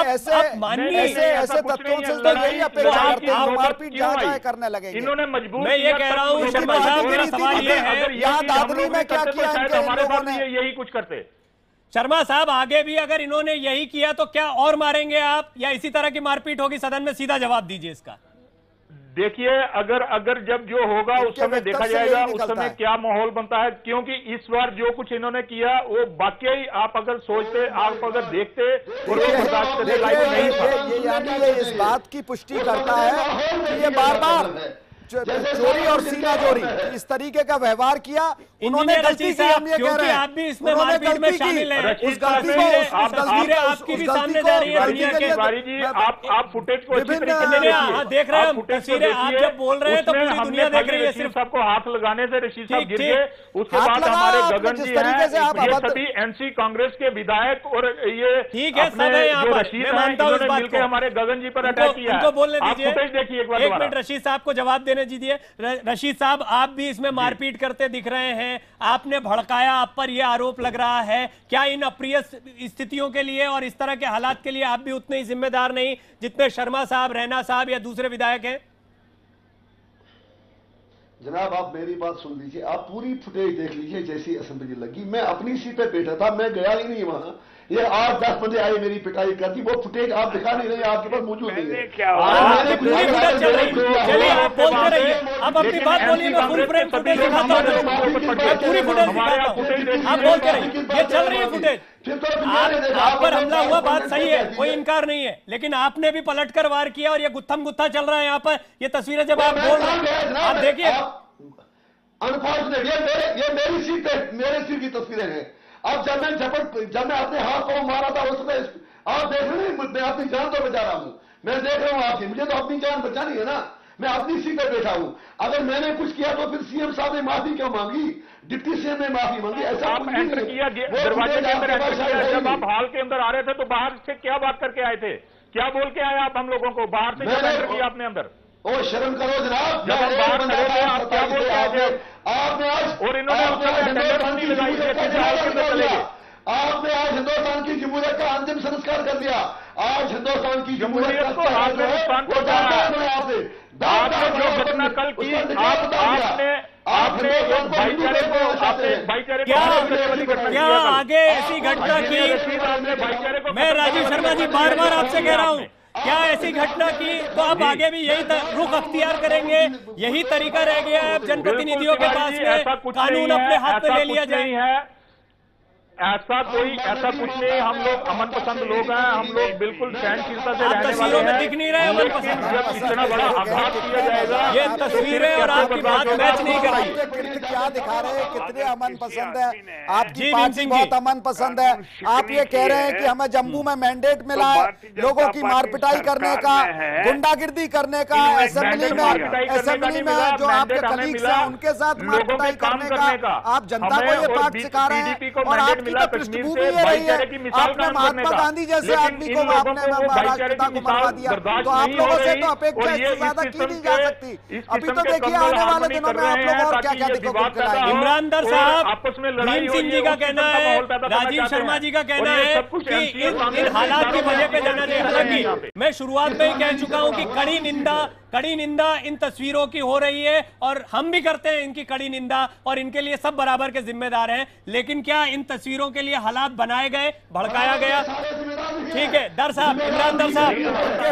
तत्वों से तो यही अपेक्षा करते हैं, मारपीट जहाँ करने लगेंगे। इन्होंने मजबूर, मैं ये कह रहा हूँ शर्मा साहब, मेरा सवाल ये है, यहाँ दादरी में क्या किया हमारे साथ भी यही कुछ करते। शर्मा साहब आगे भी अगर इन्होंने यही किया तो क्या और मारेंगे आप, या इसी तरह की मारपीट होगी सदन में? सीधा जवाब दीजिए इसका। देखिए, अगर जब जो होगा उस समय देखा जाएगा, उस समय क्या माहौल बनता है, क्योंकि इस बार जो कुछ इन्होंने किया वो वाकई आप अगर सोचते, आप अगर देखते और वो बर्दाश्त करने लायक नहीं था। यानी ये इस बात की पुष्टि करता है कि ये बार-बार चोरी और सीना चोरी इस तरीके का व्यवहार किया, उन्होंने गलती की। हम ये कह रहे हैं आप भी इसमें मारपीट में शामिल हैं। उस गलती को तस्वीरें आपकी भी सामने जा रही है दुनिया के। तिवारी जी, आप फुटेज को अच्छी तरीके से देख रहे हैं, तस्वीरें आप जब बोल रहे हैं तो पूरी दुनिया देख रही है। सिर्फ सबको हाथ लगाने से रशीद साहब गिर गए, उसके बाद हमारे गगन जी हैं, ये सभी एनसी कांग्रेस के विधायक और ये ठीक है सब है यहाँ पर, मैं मानता हूँ इस बात को। हमारे गगन जी पर अटैक किया है। उनको बोलने दीजिए, फुटेज देखिए एक बार। एक मिनट रशीद साहब को जवाब देने दीजिए। रशीद साहब आप भी इसमें मारपीट करते दिख रहे हैं, आपने भड़काया, आप पर यह आरोप लग रहा है। क्या इन अप्रिय स्थितियों के लिए और इस तरह के हालात के लिए आप भी उतने ही जिम्मेदार नहीं जितने शर्मा साहब, रैना साहब या दूसरे विधायक हैं? जनाब आप मेरी बात सुन लीजिए, आप पूरी फुटेज देख लीजिए जैसी असेंबली लगी। मैं अपनी सीट पे बैठा था, मैं गया ही नहीं वहां। ये 8-10 बंदे आए मेरी पिटाई करती, वो फुटेज आप दिखा नहीं रहे, आपके पास मौजूद नहीं है। चलिए आप बोलते रहिए, आप अपनी बात बोलिए, मैं फुल फ्रेम फुटेज दिखाता हूँ, पूरी फुटेज दिखाता हूँ, आप बोलते रहिए। ये चल रही है फुटेज, आप पर हमला हुआ, बात सही है, कोई इनकार नहीं है, लेकिन आपने भी पलटकर वार किया और ये गुत्थम गुत्था चल रहा है यहाँ पर। ये तस्वीरें जब आप बोल रहे हैं, आप देखिए। अनफॉर्चुनेट, ये मेरी सीट है, मेरे सिर की तस्वीरें हैं। अब जब मैं अपने हाथ को मारा था उस समय आप देख रहे हैं, मैं अपनी जान तो बचा रहा हूं, मैं देख रहा हूं आपकी, मुझे तो अपनी जान बचानी है ना। मैं अपनी सीट पर बैठा हूं, अगर मैंने कुछ किया तो फिर सीएम साहब ने माफी क्यों मांगी, डिप्टी सीएम ने माफी मांगी? ऐसा आप एंटर किया, दरवाजे के अंदर एंटर किया। जब आप हॉल के अंदर आ रहे थे तो बाहर से क्या बात करके आए थे, क्या बोल के आए आप हम लोगों को? बाहर से जब एंटर किया आपने अंदर, ओ शर्म करो जनाब, जब हम बाहर खड़े थे आप क्या बोल के आए थे? आपने आज, और इन्होंने उस समय अटेंडेंस नहीं लगाई, जैसे हॉल के अंदर चले गए। आपने आज हिंदुस्तान की जमहूरियत का अंतिम संस्कार कर दिया। आज हिंदुस्तान की जमहूरियत को आपने जो घटना कल की, आपने भाईचारे को, क्या आगे ऐसी घटना की? मैं राजीव शर्मा जी बार बार आपसे कह रहा हूँ, क्या ऐसी घटना की तो आप आगे भी यही रुख अख्तियार करेंगे? यही तरीका रह गया है जनप्रतिनिधियों के पास में, कानून अपने हाथ में ले लिया जाए? ऐसा कुछ नहीं। हम लोग अमन पसंद लोग हैं, हम लोग बिल्कुल सहनशीलता से रहने वाले हैं। दिख नहीं रहे अमन पसंद, जब इतना बड़ा आघात किया जाएगा, ये तस्वीरें और आपकी बात मैच नहीं कर रही। क्या दिखा रहे हैं, कितने अमन पसंद है आपकी पार्टी, बहुत अमन पसंद है। आप ये कह रहे हैं कि हमें जम्मू में मैंडेट मिला है लोगों की मारपिटाई करने का, गुंडागिर्दी करने का, असेंबली में जो आपके कलीग्स हैं उनके साथ मारपिटाई करने का। आप जनता को ये पाठ सिखा रहे हैं और आप पृष्ठभूमि ये रही है, आपने महात्मा गांधी जैसे आदमी को आपने राष्ट्रपिता को मरवा दिया, तो आप लोगों से तो अपेक्षा इससे ज्यादा की नहीं जा सकती। अभी तो देखिए आने वाले दिनों में आप लोग और क्या क्या दिखाएंगे। इमरान दर साहब, भीम सिंह जी का कहना है, राजीव शर्मा जी का कहना है कि इन हालात की वजह पे जाना चाहिए। हालांकि मैं शुरुआत में ही कह चुका हूं कि कड़ी निंदा कड़ी निंदा इन तस्वीरों की हो रही है और हम भी करते हैं इनकी कड़ी निंदा और इनके लिए सब बराबर के जिम्मेदार हैं। लेकिन क्या इन तस्वीरों के लिए हालात बनाए गए, भड़काया गया? ठीक है, दर साहब, इमरान दर साहब,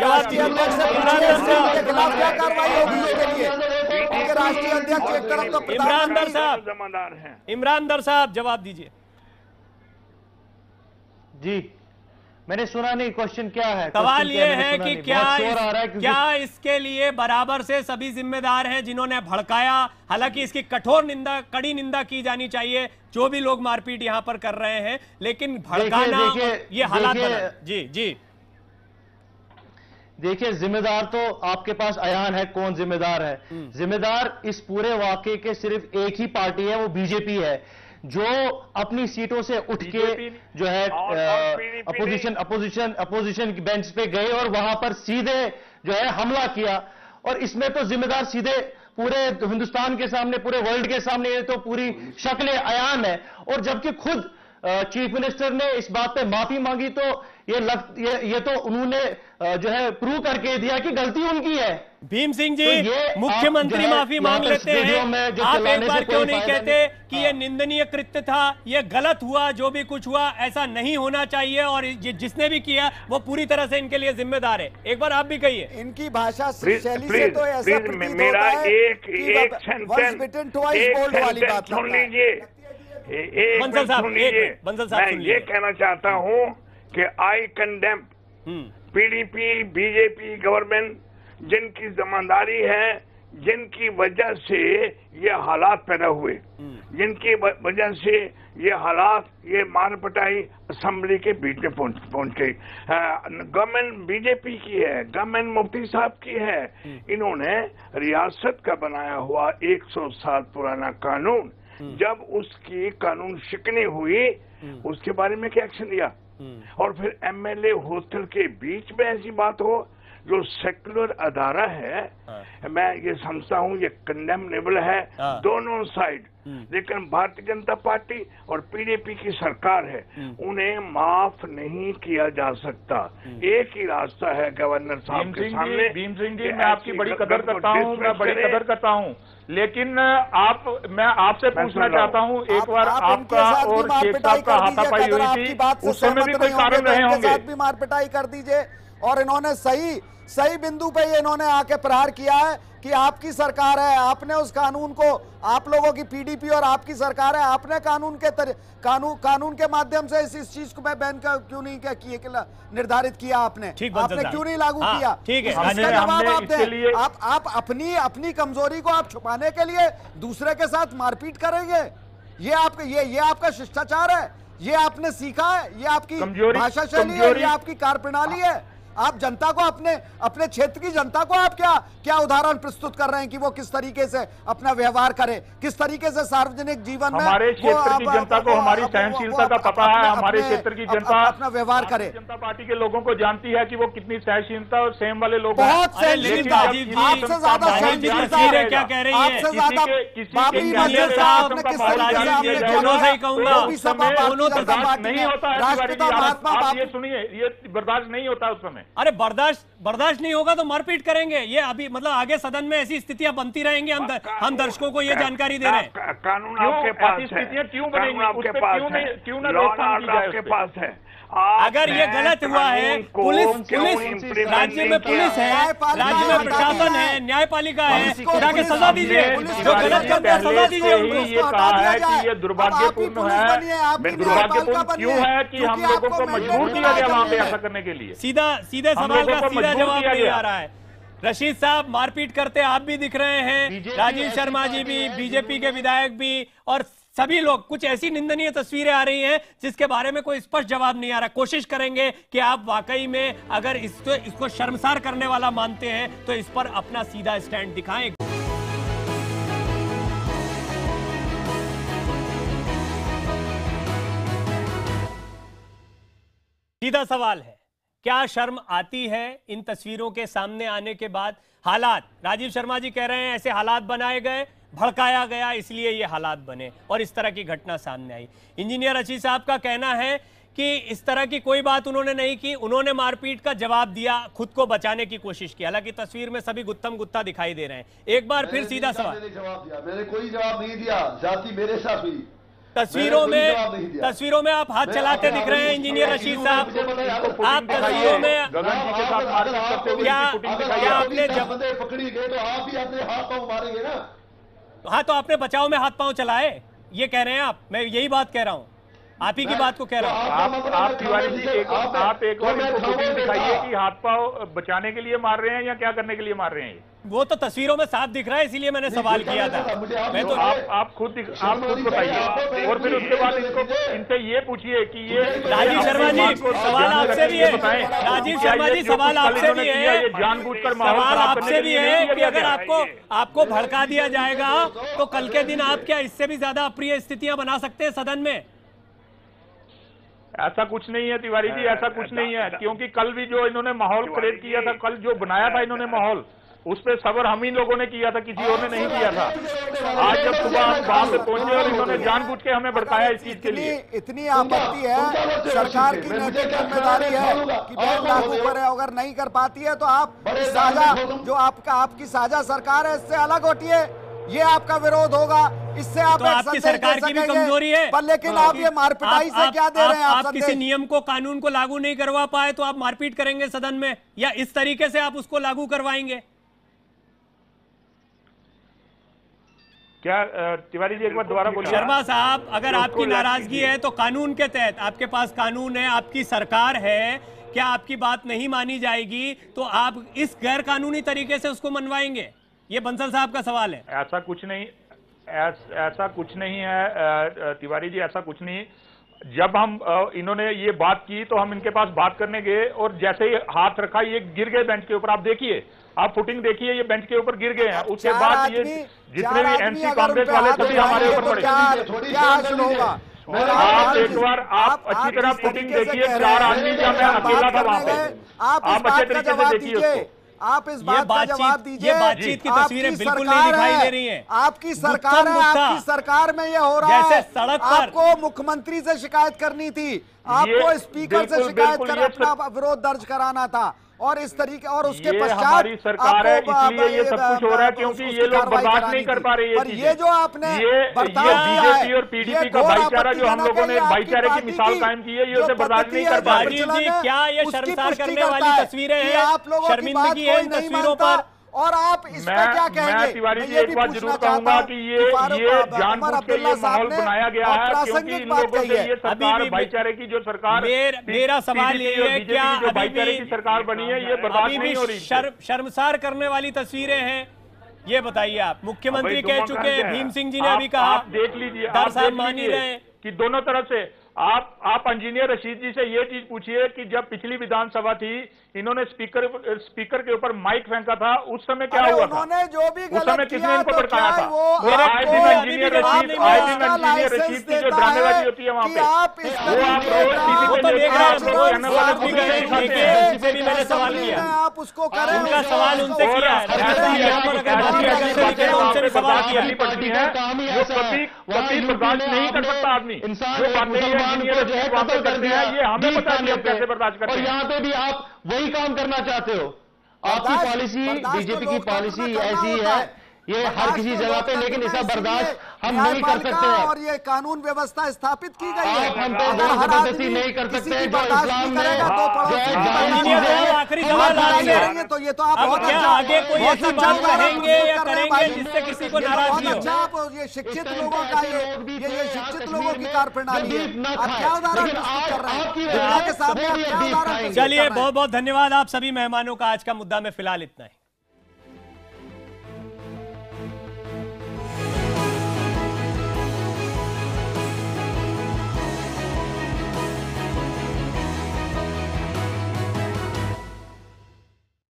राष्ट्रीय अध्यक्ष इमरान दर साहब, के खिलाफ क्या कार्रवाई होगी इसके लिए? उनके राष्ट्रीय अध्यक्ष एक तरफ तो इमरान दर साहब, इमरान दर साहब जवाब दीजिए। जी मैंने सुना नहीं, क्वेश्चन क्या है? सवाल ये है कि क्या इसके लिए बराबर से सभी जिम्मेदार हैं जिन्होंने भड़काया? हालांकि इसकी कठोर निंदा, कड़ी निंदा की जानी चाहिए जो भी लोग मारपीट यहां पर कर रहे हैं, लेकिन भड़काना ये हालात बना। जी जी देखिए, जिम्मेदार तो आपके पास अयान है, कौन जिम्मेदार है? जिम्मेदार इस पूरे वाकये के सिर्फ एक ही पार्टी है, वो बीजेपी है, जो अपनी सीटों से उठ के जो है अपोजिशन की बेंच पे गए और वहां पर सीधे जो है हमला किया। और इसमें तो जिम्मेदार सीधे पूरे हिंदुस्तान के सामने, पूरे वर्ल्ड के सामने ये तो पूरी शक्ल अयान है। और जबकि खुद चीफ मिनिस्टर ने इस बात पे माफी मांगी तो ये तो उन्होंने जो है प्रूव करके दिया कि गलती उनकी है। भीम सिंह जी, मुख्यमंत्री माफी मांग लेते हैं, आप एक बार क्यों नहीं कहते कि ये निंदनीय कृत्य था, ये गलत हुआ, जो भी कुछ हुआ ऐसा नहीं होना चाहिए और जिसने भी किया वो पूरी तरह से इनके लिए जिम्मेदार है? एक बार आप भी कहिए। इनकी भाषा शैली से तो ऐसा प्रतीत मेरा होता है एक सेंटेंस सुन लीजिए, बंसल साहब, मैं ये कहना चाहता हूँ कि आई कंडेम पीडीपी बीजेपी गवर्नमेंट, जिनकी जिम्मेदारी है, जिनकी वजह से ये हालात पैदा हुए, जिनकी वजह से ये हालात, ये मार पिटाई असेंबली के बीच में पहुंच गई। गवर्नमेंट बीजेपी की है, गवर्नमेंट मुफ्ती साहब की है। इन्होंने रियासत का बनाया हुआ 100 साल पुराना कानून, जब उसकी कानून शिकनी हुई, उसके बारे में क्या एक्शन लिया? और फिर एमएलए हॉस्टल के बीच में ऐसी बात हो जो सेक्युलर अदारा है, मैं ये समझता हूँ ये कंडेमनेबल है दोनों साइड। लेकिन भारतीय जनता पार्टी और पीडीपी की सरकार है, उन्हें माफ नहीं किया जा सकता। एक ही रास्ता है गवर्नर साहब के सामने। भीम सिंह जी, मैं आपकी बड़ी कदर करता हूँ, मैं बड़ी कदर करता हूँ, लेकिन मैं आपसे पूछना चाहता हूँ, एक बार आपका और शेख साहब का हाथापाई हुई थी, उस समय भी कोई कारण रहे होंगे? भी मार पिटाई कर दीजिए। और इन्होंने सही बिंदु पे ये इन्होंने आके प्रहार किया है कि आपकी सरकार है, आपने उस कानून को, आप लोगों की पीडीपी और आपकी सरकार है, आपने कानून के माध्यम से इस चीज को मैं बैन क्यों नहीं किया, निर्धारित किया आपने क्यों नहीं लागू किया? ठीक है, इसका जवाब आप दें। आप अपनी कमजोरी को आप छुपाने के लिए दूसरे के साथ मारपीट करेंगे? ये आपका शिष्टाचार है? ये आपने सीखा है? ये आपकी भाषा शैली है? ये आपकी कार्यप्रणाली है? आप जनता को, अपने क्षेत्र की जनता को आप क्या उदाहरण प्रस्तुत कर रहे हैं कि वो किस तरीके से अपना व्यवहार करे, किस तरीके से सार्वजनिक जीवन में हमारे क्षेत्र की जनता को हमारी सहनशीलता का पता है। हमारे क्षेत्र की जनता अपना व्यवहार करे, जनता पार्टी के लोगों को जानती है कि वो कितनी सहनशीलता और संयम वाले लोग हैं। बहुत सहनशीलता, आपसे ज्यादा सहनशीलता है। क्या कह रही है? आपसे ज्यादा बाबरी मस्जिद साहब ने किस तरीके से आपने नहीं होता है। आप ये सुनिए, ये बर्दाश्त नहीं होता उस समय। अरे बर्दाश्त नहीं होगा तो मारपीट करेंगे। ये अभी मतलब आगे सदन में ऐसी स्थितियां बनती रहेंगी। हम दर्शकों को ये जानकारी दे रहे हैं। कानून आपके पास है, स्थितियां क्यों बनेंगी? आपके पास है, क्यों ना रोकथाम की जाए? आपके पास है। अगर ये गलत हुआ है, पुलिस राज्य में पुलिस है, राज्य में प्रशासन है, न्यायपालिका है, जाके सजा दीजिए। जो गलत करते हैं सजा दीजिए उनको। ये कहा है कि ये दुर्भाग्यपूर्ण है। दुर्भाग्यपूर्ण क्यों है कि हम लोगों को मजबूर किया गया वहां पे ऐसा करने के लिए? सीधे सवाल का सीधा जवाब नहीं आ रहा है। रशीद साहब, मारपीट करते आप भी दिख रहे हैं, राजीव शर्मा जी भी, बीजेपी के विधायक भी, और सभी लोग। कुछ ऐसी निंदनीय तस्वीरें आ रही हैं जिसके बारे में कोई स्पष्ट जवाब नहीं आ रहा। कोशिश करेंगे कि आप वाकई में अगर इसको शर्मसार करने वाला मानते हैं तो इस पर अपना सीधा स्टैंड दिखाएं। सीधा सवाल है, क्या शर्म आती है इन तस्वीरों के सामने आने के बाद? हालात, राजीव शर्मा जी कह रहे हैं ऐसे हालात बनाए गए, भड़काया गया, इसलिए ये हालात बने और इस तरह की घटना सामने आई। इंजीनियर रशीद साहब का कहना है कि इस तरह की कोई बात उन्होंने नहीं की, उन्होंने मारपीट का जवाब दिया, खुद को बचाने की कोशिश की। हालांकि तस्वीर में सभी गुत्थम गुत्था दिखाई दे रहे हैं। एक बार फिर सीधा सवाल, मैंने कोई जवाब नहीं दिया, जाती मेरे साथ हुई। तस्वीरों में आप हाथ चलाते दिख रहे हैं इंजीनियर रशीद साहब। आप तस्वीरों में क्या आपने जब पकड़ी गए तो आप भी अपने हाथ पांव मारेंगे ना? हाँ, तो आपने बचाव में हाथ पांव चलाए, ये कह रहे हैं आप? मैं यही बात कह रहा हूँ, आप ही की बात को कह रहा हूँ। आप तिवारी जी आप एक बार इनको फुटेज दिखाइए कि हाथ पांव बचाने के लिए मार रहे हैं या क्या करने के लिए मार रहे हैं? वो तो तस्वीरों में साफ दिख रहा है, इसीलिए मैंने सवाल किया था। मैं तो आप खुद बताइए और फिर उसके बाद इनसे ये पूछिए कि ये राजीव शर्मा जी सवाल आपसे भी है। राजीव शर्मा जी सवाल आपसे भी है, जानबूझकर सवाल आपसे भी है कि अगर आपको भड़का दिया जाएगा तो कल के दिन आप क्या इससे भी ज्यादा अप्रिय स्थितियां बना सकते हैं सदन में? ऐसा कुछ नहीं है तिवारी जी, ऐसा कुछ नहीं है, क्योंकि कल भी जो इन्होंने माहौल क्रिएट किया था, कल जो बनाया था इन्होंने माहौल, उस पर सबर हम ही लोगों ने किया था, किसी और ने नहीं किया था। आज जब सुबह हम वहां पे पहुंचे और इन्होंने जानबूझ के हमें भड़काया इस चीज के लिए। इतनी आपत्ति है, सरकार की नैतिक जिम्मेदारी है कि बैन लागू करे, अगर नहीं कर पाती है तो आप साझा जो आपकी साझा सरकार है इससे अलग हटिए, ये आपका विरोध होगा, इससे आप तो आपकी सरकार की भी कमजोरी है। पर लेकिन आप ये मारपिटाई से क्या दे रहे हैं? आप किसी नियम को, कानून को लागू नहीं करवा पाए तो आप मारपीट करेंगे सदन में, या इस तरीके से आप उसको लागू करवाएंगे? क्या तिवारी जी एक बार दोबारा बोलिए। शर्मा साहब, अगर आपकी नाराजगी है तो कानून के तहत, आपके पास कानून है, आपकी सरकार है, क्या आपकी बात नहीं मानी जाएगी तो आप इस गैर कानूनी तरीके से उसको मनवाएंगे? ये बंसल साहब का सवाल है। ऐसा कुछ नहीं है तिवारी जी, ऐसा कुछ नहीं। जब हम इन्होंने ये बात की तो हम इनके पास बात करने गए और जैसे ही हाथ रखा ये गिर गए बेंच के ऊपर। आप देखिए, आप फुटिंग देखिए, ये बेंच के ऊपर गिर गए हैं। उसके बाद ये जितने भी एनसी कांग्रेस वाले सभी हमारे ऊपर पड़े। आप एक बार आप अच्छी तरह फुटिंग देखिए, 4 आदमी का मैं अकेला था वहां पे, आप अच्छे तरीके से देखिए उसको। आप इस बात का जवाब दीजिए। ये बातचीत की तस्वीरें बिल्कुल नहीं दिखाई दे रही हैं। आपकी सरकार है, आपकी सरकार में ये हो रहा है। सड़क पर आपको मुख्यमंत्री से शिकायत करनी थी, आपको स्पीकर से शिकायत कर अपना विरोध दर्ज कराना था, और इस तरीके और उसके पश्चात हमारी सरकार है, इसलिए ये सब कुछ हो रहा है, क्योंकि ये लोग बर्दाश्त नहीं कर पा रहे हैं। पर ये जो आपने ये बीजेपी और पीडीपी का भाईचारा जो हम लोगों ने भाईचारे की मिसाल कायम की है, ये उसे बर्दाश्त नहीं कर पा रहे। जी, क्या ये शर्मसार करने वाली तस्वीरें हैं? आप लोगों की बात कोई नहीं मानता और आप इस पे क्या कहेंगे? मैं तिवारी जी एक बात जरूर कहूंगा कि ये जानबूझ के ये माहौल बनाया गया है, क्योंकि इन लोगों से ये सरकार भाईचारे की जो सरकार, मेरा सवाल ये है, क्या जो भाईचारे की सरकार बनी है ये बर्दाश्त नहीं हो रही? शर्मसार करने वाली तस्वीरें हैं, ये बताइए आप। मुख्यमंत्री कह चुके हैं, भीम सिंह जी ने अभी कहा, आप देख लीजिए, दर साहब मान ही रहे कि दोनों तरफ से आप इंजीनियर रशीद जी से ये चीज पूछिए कि जब पिछली विधानसभा थी, इन्होंने स्पीकर के ऊपर माइक फेंका था, उस समय क्या हुआ था? जो भी उस समय किसने इनको तो भड़काया था? आए दिन इंजीनियर रशीद की जो ड्रामेबाजी होती है वहां पे, वो आप रोज टीवी पे मैंने सवाल किया, आप उसको करें, उनका सवाल उनसे किया है, उनसे सवाल किया है। कभी बर्दाश्त नहीं कर सकता आदमी, जो बातें जो है बातें करते हैं, ये हमें पता नहीं हम कैसे बर्दाश्त करते हैं। और यहाँ पे भी आप वही काम करना चाहते हो। आपकी पॉलिसी, बीजेपी की पॉलिसी ऐसी है, ये हर किसी जगह पे, लेकिन इसका बर्दाश्त हम नहीं कर सकते हैं। और ये कानून व्यवस्था स्थापित की गई है, आप हम पे जबरदस्ती नहीं कर सकते। जो इस्लाम में आखिरी सवाल आपसे, तो ये तो आप बहुत अच्छा, आगे कोई ऐसी बात करेंगे या करेंगे जिससे किसी को नाराजगी हो? आप ये शिक्षित लोगों का ये शिक्षित लोगों की कार्यप्रणाली है, आप क्या उदाहरण कर रहे हैं दुनिया के सामने? आप क्या उदाहरण? चलिए, बहुत बहुत धन्यवाद आप सभी मेहमानों का। आज का मुद्दा में फिलहाल इतना ही।